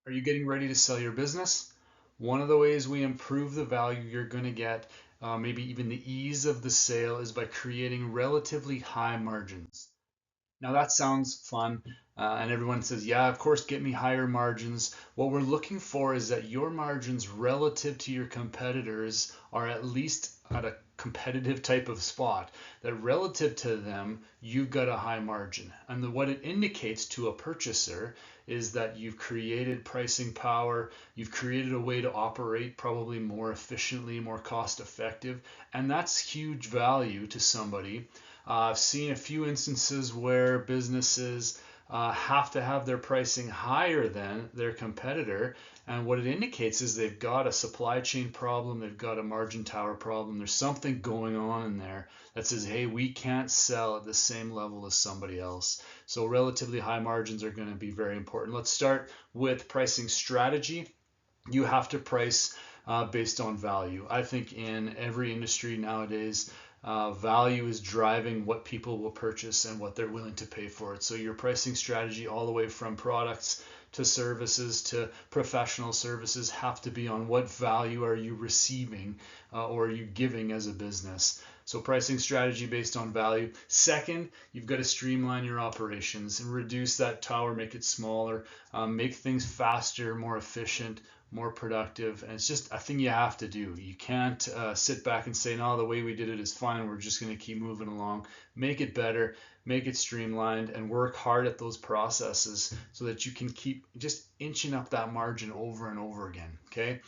Are you getting ready to sell your business? One of the ways we improve the value you're going to get, maybe even the ease of the sale, is by creating relatively high margins. Now that sounds fun, and everyone says, yeah, of course, get me higher margins. What we're looking for is that your margins relative to your competitors are at least at a competitive type of spot, that relative to them, you've got a high margin. And what it indicates to a purchaser is that you've created pricing power, you've created a way to operate probably more efficiently, more cost effective, and that's huge value to somebody. I've seen a few instances where businesses have to have their pricing higher than their competitor. And what it indicates is they've got a supply chain problem, they've got a margin tower problem. There's something going on in there that says, hey, we can't sell at the same level as somebody else. So, relatively high margins are going to be very important. Let's start with pricing strategy. You have to price based on value. I think in every industry nowadays, value is driving what people will purchase and what they're willing to pay for it. So your pricing strategy, all the way from products to services to professional services, have to be on what value are you receiving or are you giving as a business. So pricing strategy based on value. Second, you've got to streamline your operations and reduce that tower, make it smaller, make things faster, more efficient, more productive. And it's just a thing you have to do. You can't sit back and say, no, the way we did it is fine. We're just going to keep moving along. Make it better, make it streamlined, and work hard at those processes so that you can keep just inching up that margin over and over again. Okay.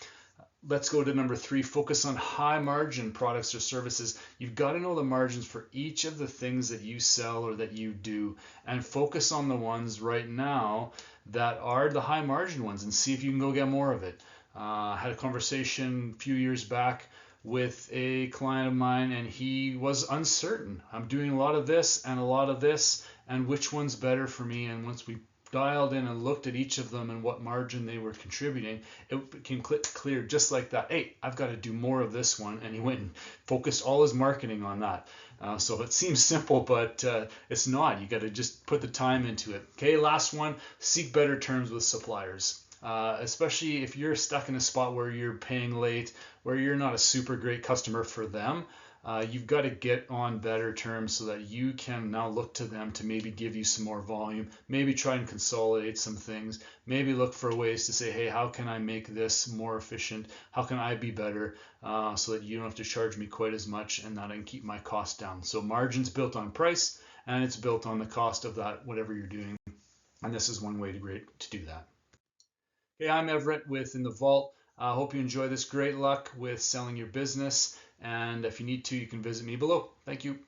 Let's go to number three, focus on high margin products or services. You've got to know the margins for each of the things that you sell or that you do, and focus on the ones right now that are the high margin ones and see if you can go get more of it. I had a conversation a few years back with a client of mine, and he was uncertain. I'm doing a lot of this and a lot of this, and which one's better for me? And once we dialed in and looked at each of them and what margin they were contributing, it became clear just like that. Hey, I've got to do more of this one, and he went and focused all his marketing on that. So it seems simple, but it's not. You got to just put the time into it. Okay, last one: seek better terms with suppliers. Especially if you're stuck in a spot where you're paying late, where you're not a super great customer for them, you've got to get on better terms so that you can now look to them to maybe give you some more volume, maybe try and consolidate some things, maybe look for ways to say, hey, how can I make this more efficient? How can I be better so that you don't have to charge me quite as much and that I can keep my cost down? So margin's built on price and it's built on the cost of that, whatever you're doing. And this is one way to do that. Okay, I'm Everett with In the Vault. I hope you enjoy this. Great luck with selling your business. And if you need to, you can visit me below. Thank you.